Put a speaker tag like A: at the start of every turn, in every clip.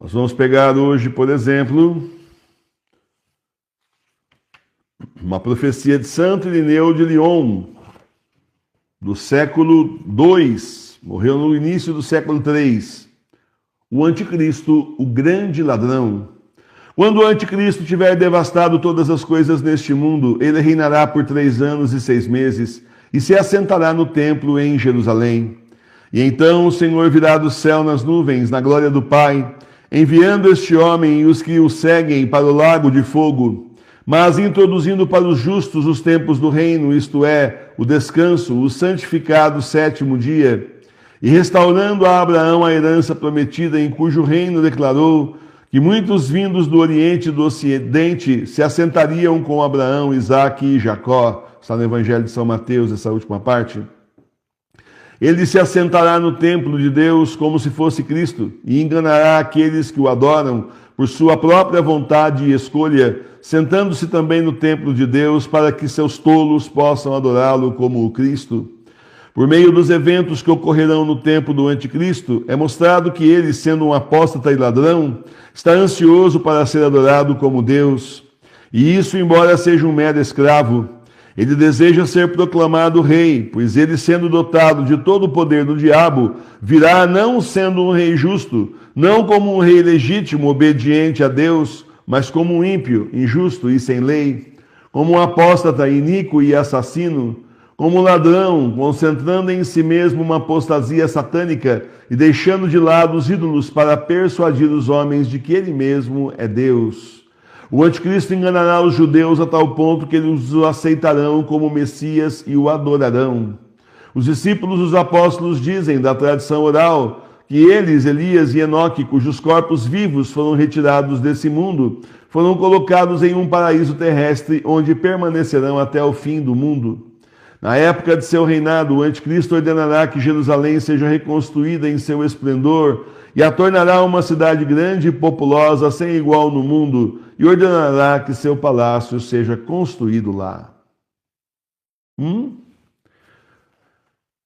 A: Nós vamos pegar hoje, por exemplo, uma profecia de Santo Irineu de Lyon, do século II, morreu no início do século III. O anticristo, o grande ladrão. Quando o anticristo tiver devastado todas as coisas neste mundo, ele reinará por 3 anos e 6 meses e se assentará no templo em Jerusalém. E então o Senhor virá do céu nas nuvens, na glória do Pai, enviando este homem e os que o seguem para o lago de fogo, mas introduzindo para os justos os tempos do reino, isto é, o descanso, o santificado 7º dia, e restaurando a Abraão a herança prometida, em cujo reino declarou que muitos vindos do Oriente e do Ocidente se assentariam com Abraão, Isaque e Jacó. Está no Evangelho de São Mateus, essa última parte. Ele se assentará no templo de Deus como se fosse Cristo e enganará aqueles que o adoram por sua própria vontade e escolha, sentando-se também no templo de Deus para que seus tolos possam adorá-lo como o Cristo. Por meio dos eventos que ocorrerão no tempo do anticristo, é mostrado que ele, sendo um apóstata e ladrão, está ansioso para ser adorado como Deus. E isso, embora seja um mero escravo, ele deseja ser proclamado rei, pois ele, sendo dotado de todo o poder do diabo, virá não sendo um rei justo, não como um rei legítimo, obediente a Deus, mas como um ímpio, injusto e sem lei, como um apóstata, iníquo e assassino, como um ladrão, concentrando em si mesmo uma apostasia satânica e deixando de lado os ídolos para persuadir os homens de que ele mesmo é Deus. O anticristo enganará os judeus a tal ponto que eles o aceitarão como Messias e o adorarão. Os discípulos dos apóstolos dizem, da tradição oral, que eles, Elias e Enoque, cujos corpos vivos foram retirados desse mundo, foram colocados em um paraíso terrestre, onde permanecerão até o fim do mundo. Na época de seu reinado, o anticristo ordenará que Jerusalém seja reconstruída em seu esplendor e a tornará uma cidade grande e populosa, sem igual no mundo, e ordenará que seu palácio seja construído lá.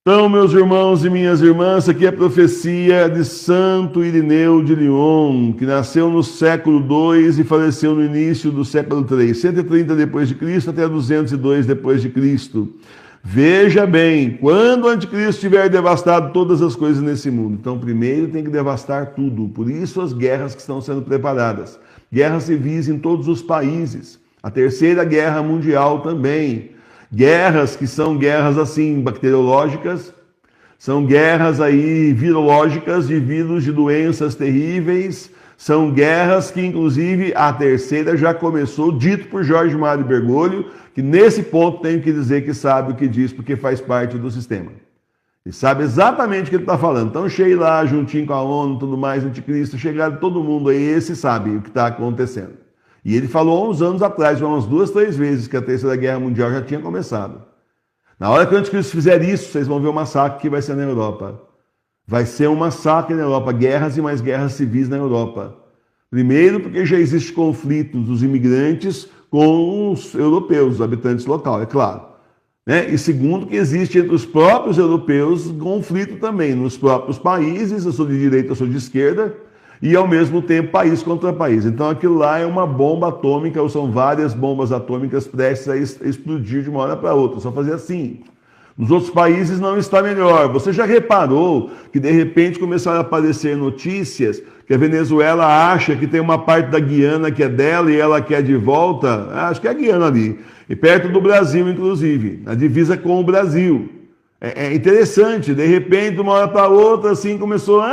A: Então, meus irmãos e minhas irmãs, aqui é a profecia de Santo Irineu de Lyon, que nasceu no século II e faleceu no início do século III, 130 depois de Cristo até 202 depois de Cristo. Veja bem, quando o anticristo tiver devastado todas as coisas nesse mundo, então primeiro tem que devastar tudo, por isso as guerras que estão sendo preparadas, guerras civis em todos os países, a Terceira Guerra Mundial também, guerras que são guerras assim, bacteriológicas, são guerras aí virológicas de vírus de doenças terríveis, são guerras que inclusive a terceira já começou, dito por Jorge Mário Bergoglio, que nesse ponto tenho que dizer que sabe o que diz, porque faz parte do sistema. E sabe exatamente o que ele está falando. Então, cheguei lá, juntinho com a ONU, tudo mais, anticristo, chegaram todo mundo aí, esse sabe o que está acontecendo. E ele falou há uns anos atrás, umas 2, 3 vezes, que a Terceira Guerra Mundial já tinha começado. Na hora que o anticristo fizer isso, vocês vão ver o massacre que vai ser na Europa. Vai ser um massacre na Europa, guerras e mais guerras civis na Europa. Primeiro, porque já existe conflito dos imigrantes com os europeus, os habitantes locais, é claro. Né? E segundo, que existe entre os próprios europeus conflito também, nos próprios países, eu sou de direita, eu sou de esquerda, e ao mesmo tempo país contra país. Então aquilo lá é uma bomba atômica, ou são várias bombas atômicas prestes a explodir de uma hora para outra, só fazer assim. Nos outros países não está melhor. Você já reparou que de repente começaram a aparecer notícias que a Venezuela acha que tem uma parte da Guiana que é dela e ela quer de volta? Acho que é a Guiana ali. E perto do Brasil, inclusive. A divisa com o Brasil. É interessante. De repente, de uma hora para outra, assim, começou...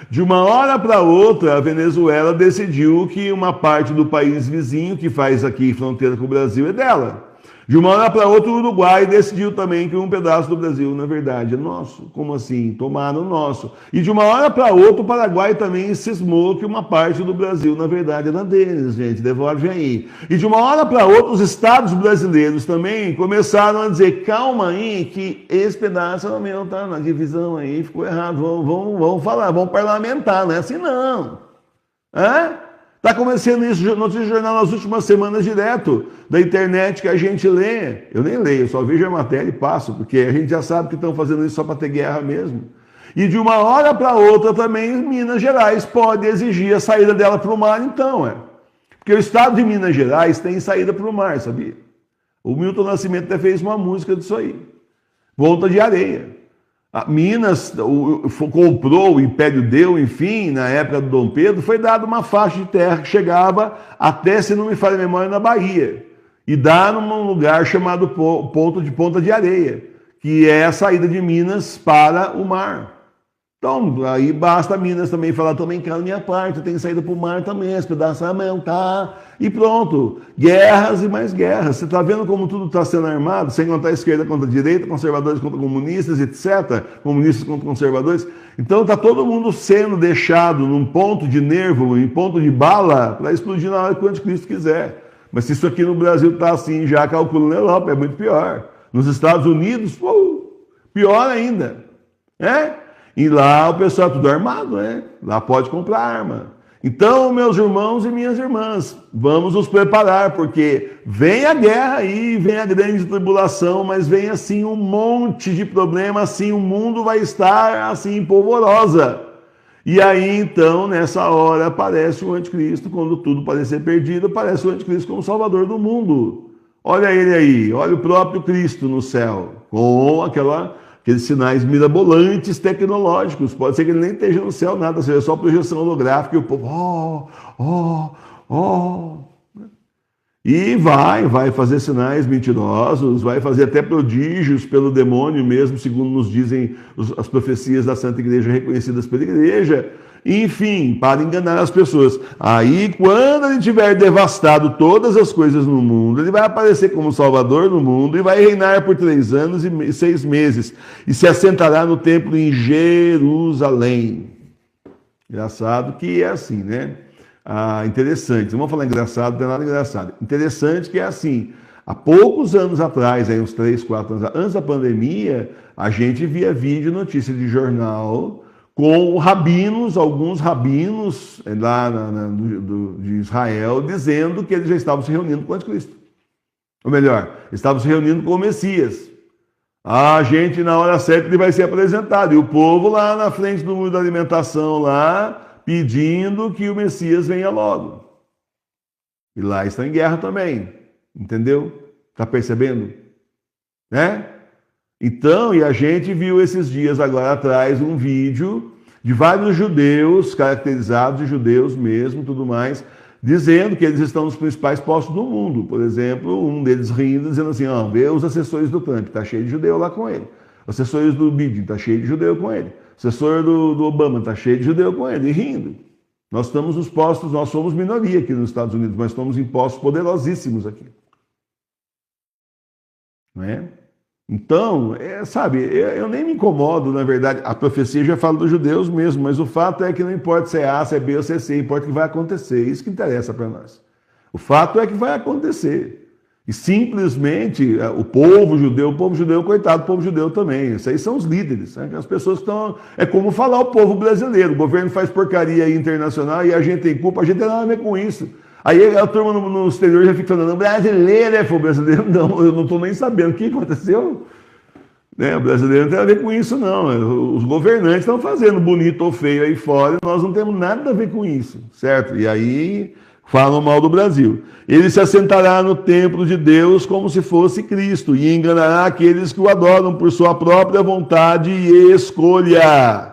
A: De uma hora para outra, a Venezuela decidiu que uma parte do país vizinho, que faz aqui fronteira com o Brasil, é dela. De uma hora para outra, o Uruguai decidiu também que um pedaço do Brasil, na verdade, é nosso. Como assim? Tomaram o nosso. E de uma hora para outra, o Paraguai também cismou que uma parte do Brasil, na verdade, era deles, gente. Devolve aí. E de uma hora para outra, os estados brasileiros também começaram a dizer, calma aí, que esse pedaço é meu, tá? Na divisão aí, ficou errado. Vamos falar, vamos parlamentar, não é assim não. Está começando isso, notícia jornal nas últimas semanas direto, da internet que a gente lê. Eu nem leio, eu só vejo a matéria e passo, porque a gente já sabe que estão fazendo isso só para ter guerra mesmo. E de uma hora para outra também Minas Gerais pode exigir a saída dela para o mar, então, Porque o estado de Minas Gerais tem saída para o mar, sabia? O Milton Nascimento até fez uma música disso aí. Ponta de Areia. A Minas comprou, o Império deu, enfim, na época do Dom Pedro, foi dada uma faixa de terra que chegava até, se não me falha a memória, na Bahia. E dá num lugar chamado Ponta de Areia, que é a saída de Minas para o mar. Então, aí basta Minas também falar, também quero minha parte, tem saída para o mar também, esse pedaçamento, tá? E pronto, guerras e mais guerras. Você está vendo como tudo está sendo armado, sem contar a esquerda contra a direita, conservadores contra comunistas, etc., comunistas contra conservadores. Então está todo mundo sendo deixado num ponto de nervo, em ponto de bala, para explodir na hora que o anticristo quiser. Mas se isso aqui no Brasil está assim, já calculo na Europa, é muito pior. Nos Estados Unidos, pior ainda, E lá o pessoal é tudo armado, Lá pode comprar arma. Então, meus irmãos e minhas irmãs, vamos nos preparar, porque vem a guerra aí, vem a grande tribulação, mas vem assim um monte de problemas, assim o mundo vai estar assim polvorosa. E aí, então, nessa hora, aparece o anticristo, quando tudo parecer perdido, aparece o anticristo como salvador do mundo. Olha ele aí, olha o próprio Cristo no céu, com aqueles sinais mirabolantes tecnológicos. Pode ser que ele nem esteja no céu nada, seja só projeção holográfica e o povo, E vai fazer sinais mentirosos, vai fazer até prodígios pelo demônio mesmo, segundo nos dizem as profecias da Santa Igreja reconhecidas pela Igreja. Enfim, para enganar as pessoas. Aí, quando ele tiver devastado todas as coisas no mundo, ele vai aparecer como Salvador no mundo e vai reinar por 3 anos e 6 meses. E se assentará no templo em Jerusalém. Engraçado que é assim, interessante, não vamos falar engraçado, não tem nada engraçado. Interessante que é assim, há poucos anos atrás, uns 3, 4 anos antes da pandemia, a gente via vídeo, notícia de jornal, com rabinos, alguns rabinos lá de Israel, dizendo que eles já estavam se reunindo com o anticristo. Ou melhor, estavam se reunindo com o Messias. A gente, na hora certa, ele vai ser apresentado. E o povo lá na frente do muro da alimentação, lá, pedindo que o Messias venha logo. E lá estão em guerra também. Entendeu? Está percebendo? Então, e a gente viu esses dias agora atrás um vídeo de vários judeus, caracterizados de judeus mesmo, tudo mais, dizendo que eles estão nos principais postos do mundo. Por exemplo, um deles rindo, dizendo assim, vê os assessores do Trump, está cheio de judeu lá com ele. Os assessores do Biden, está cheio de judeu com ele. O assessor do Obama, está cheio de judeu com ele, e rindo. Nós estamos nos postos, nós somos minoria aqui nos Estados Unidos, mas estamos em postos poderosíssimos aqui. Não é? Então, eu nem me incomodo, na verdade, a profecia já fala dos judeus mesmo, mas o fato é que não importa se é A, se é B ou se é C, importa que vai acontecer, isso que interessa para nós. O fato é que vai acontecer. E simplesmente o povo judeu, coitado, o povo judeu também, esses aí são os líderes, as pessoas que estão, é como falar o povo brasileiro, o governo faz porcaria aí internacional e a gente tem culpa, a gente tem nada a ver com isso. Aí a turma no exterior já fica falando, brasileiro, foi brasileiro? Não, eu não estou nem sabendo o que aconteceu. O brasileiro não tem a ver com isso, não. Os governantes estão fazendo bonito ou feio aí fora, e nós não temos nada a ver com isso, certo? E aí falam mal do Brasil. Ele se assentará no templo de Deus como se fosse Cristo, e enganará aqueles que o adoram por sua própria vontade e escolha.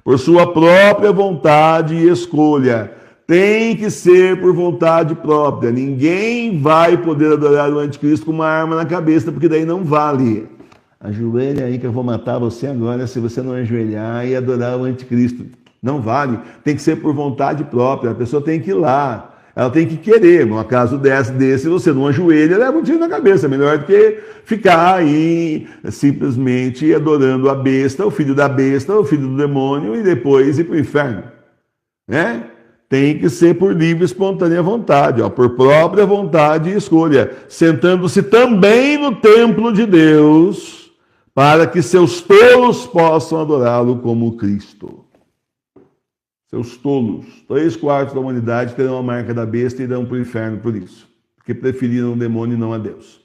A: Por sua própria vontade e escolha. Tem que ser por vontade própria. Ninguém vai poder adorar o anticristo com uma arma na cabeça, porque daí não vale. Ajoelha aí que eu vou matar você agora se você não ajoelhar e adorar o anticristo. Não vale. Tem que ser por vontade própria. A pessoa tem que ir lá. Ela tem que querer. Num caso desse, você não ajoelha, leva um tiro na cabeça. Melhor do que ficar aí simplesmente adorando a besta, o filho da besta, o filho do demônio, e depois ir para o inferno. Tem que ser por livre e espontânea vontade, por própria vontade e escolha, sentando-se também no templo de Deus, para que seus tolos possam adorá-lo como Cristo. Seus tolos, 3/4 da humanidade terão a marca da besta e irão para o inferno por isso, porque preferiram o demônio e não a Deus.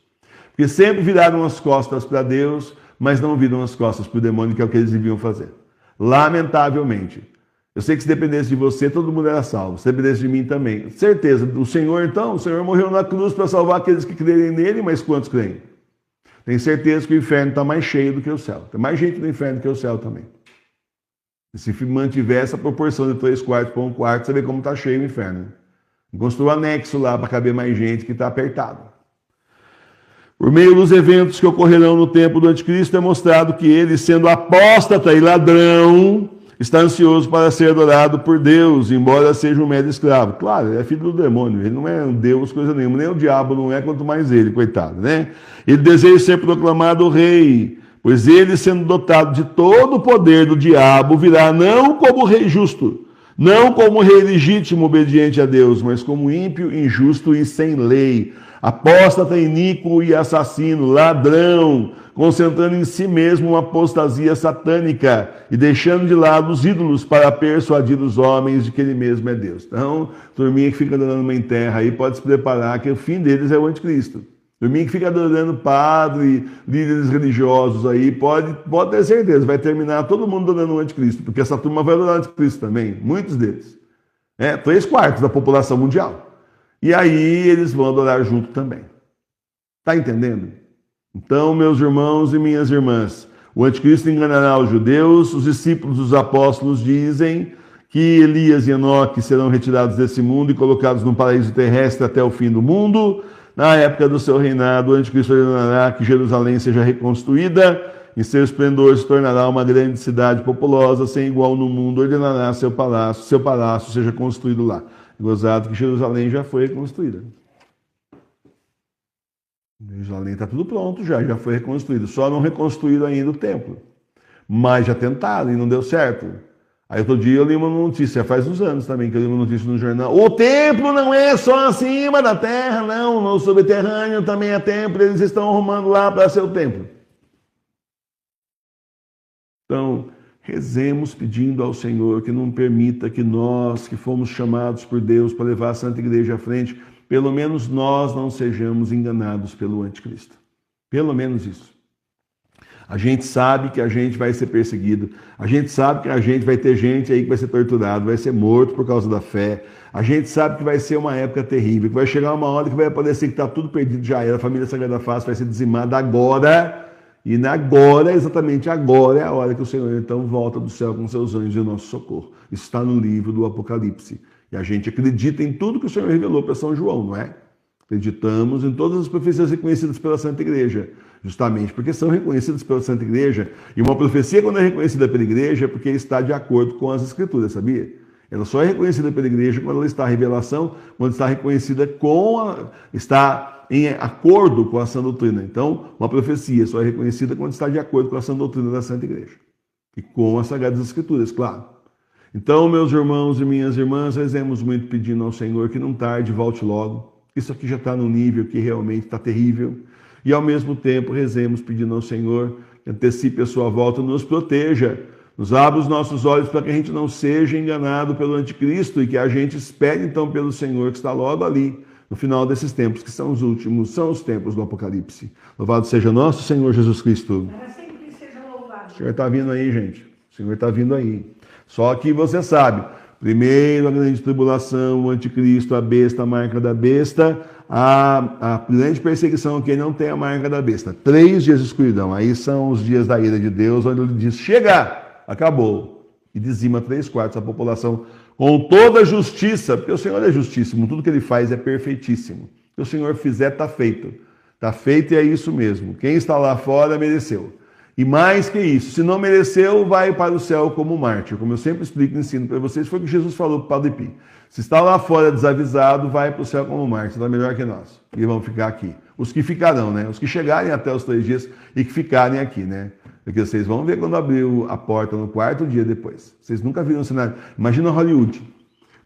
A: Porque sempre viraram as costas para Deus, mas não viram as costas para o demônio, que é o que eles deviam fazer. Lamentavelmente. Eu sei que se dependesse de você, todo mundo era salvo. Se dependesse de mim também. Certeza. O Senhor, então, o Senhor morreu na cruz para salvar aqueles que crerem nele, mas quantos creem? Tenho certeza que o inferno está mais cheio do que o céu. Tem mais gente no inferno do que o céu também. E se mantiver essa proporção de 3/4 para 1/4, você vê como está cheio o inferno. Construiu um anexo lá para caber mais gente que está apertado. Por meio dos eventos que ocorrerão no tempo do anticristo, é mostrado que ele, sendo apóstata e ladrão, está ansioso para ser adorado por Deus, embora seja um mero escravo. Claro, ele é filho do demônio, ele não é um Deus, coisa nenhuma, nem o diabo não é, quanto mais ele, coitado, né? Ele deseja ser proclamado rei, pois ele, sendo dotado de todo o poder do diabo, virá não como rei justo, não como rei legítimo, obediente a Deus, mas como ímpio, injusto e sem lei, apóstata, iníquo e assassino, ladrão, concentrando em si mesmo uma apostasia satânica e deixando de lado os ídolos para persuadir os homens de que ele mesmo é Deus. Então, turminha que fica adorando em terra aí pode se preparar que o fim deles é o anticristo. Turminha que fica adorando padre, líderes religiosos aí, pode ter certeza, vai terminar todo mundo adorando o anticristo, porque essa turma vai adorar o anticristo também, muitos deles. 3/4 da população mundial. E aí eles vão adorar junto também. Está entendendo? Então, meus irmãos e minhas irmãs, o anticristo enganará os judeus, os discípulos dos apóstolos dizem que Elias e Enoque serão retirados desse mundo e colocados num paraíso terrestre até o fim do mundo. Na época do seu reinado, o anticristo ordenará que Jerusalém seja reconstruída, em seu esplendor se tornará uma grande cidade populosa, sem igual no mundo, ordenará seu palácio seja construído lá. Gozado que Jerusalém já foi reconstruída. Jerusalém está tudo pronto já foi reconstruído. Só não reconstruíram ainda o templo. Mas já tentaram e não deu certo. Aí outro dia eu li uma notícia, faz uns anos também, que eu li uma notícia no jornal. O templo não é só acima da terra, não. No subterrâneo também é templo. Eles estão arrumando lá para ser o templo. Então, rezemos pedindo ao Senhor que não permita que nós, que fomos chamados por Deus para levar a Santa Igreja à frente, pelo menos nós não sejamos enganados pelo anticristo. Pelo menos isso. A gente sabe que a gente vai ser perseguido. A gente sabe que a gente vai ter gente aí que vai ser torturado, vai ser morto por causa da fé. A gente sabe que vai ser uma época terrível, que vai chegar uma hora que vai parecer que está tudo perdido, já era. A família Sagrada Face vai ser dizimada agora. E agora, exatamente agora, é a hora que o Senhor então volta do céu com seus anjos em nosso socorro. Isso está no livro do Apocalipse. E a gente acredita em tudo que o Senhor revelou para São João, não é? Acreditamos em todas as profecias reconhecidas pela Santa Igreja, justamente porque são reconhecidas pela Santa Igreja. E uma profecia, quando é reconhecida pela Igreja, é porque está de acordo com as Escrituras, sabia? Ela só é reconhecida pela Igreja quando ela está em revelação, quando está reconhecida está em acordo com a sã doutrina. Então, uma profecia só é reconhecida quando está de acordo com a sã doutrina da Santa Igreja. E com as Sagradas Escrituras, claro. Então, meus irmãos e minhas irmãs, rezemos muito pedindo ao Senhor que não tarde, volte logo. Isso aqui já está num nível que realmente está terrível. E, ao mesmo tempo, rezemos pedindo ao Senhor que antecipe a sua volta, nos proteja, nos abra os nossos olhos para que a gente não seja enganado pelo anticristo e que a gente espere, então, pelo Senhor que está logo ali, no final desses tempos, que são os últimos, são os tempos do Apocalipse. Louvado seja nosso Senhor Jesus Cristo.
B: Sempre seja louvado.
A: O Senhor está vindo aí, gente. O Senhor está vindo aí. Só que você sabe, primeiro a grande tribulação, o anticristo, a besta, a marca da besta, a grande perseguição a quem não tem a marca da besta. 3 dias de escuridão. Aí são os dias da ira de Deus, onde ele diz, chega, acabou. E dizima 3/4 da população com toda a justiça, porque o Senhor é justíssimo, tudo que ele faz é perfeitíssimo. O que o Senhor fizer está feito. Está feito e é isso mesmo. Quem está lá fora mereceu. E mais que isso, se não mereceu, vai para o céu como mártir. Como eu sempre explico e ensino para vocês, foi o que Jesus falou para o Padre Pio. Se está lá fora desavisado, vai para o céu como mártir, está melhor que nós. E vão ficar aqui. Os que ficarão, né? Os que chegarem até os 3 dias e que ficarem aqui, né? Porque vocês vão ver quando abrir a porta no 4º dia depois. Vocês nunca viram um cenário. Imagina Hollywood.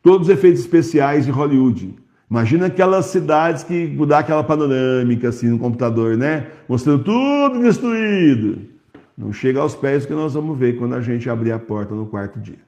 A: Todos os efeitos especiais de Hollywood. Imagina aquelas cidades que dá aquela panorâmica assim no computador, né? Mostrando tudo destruído. Não chega aos pés do que nós vamos ver quando a gente abrir a porta no 4º dia.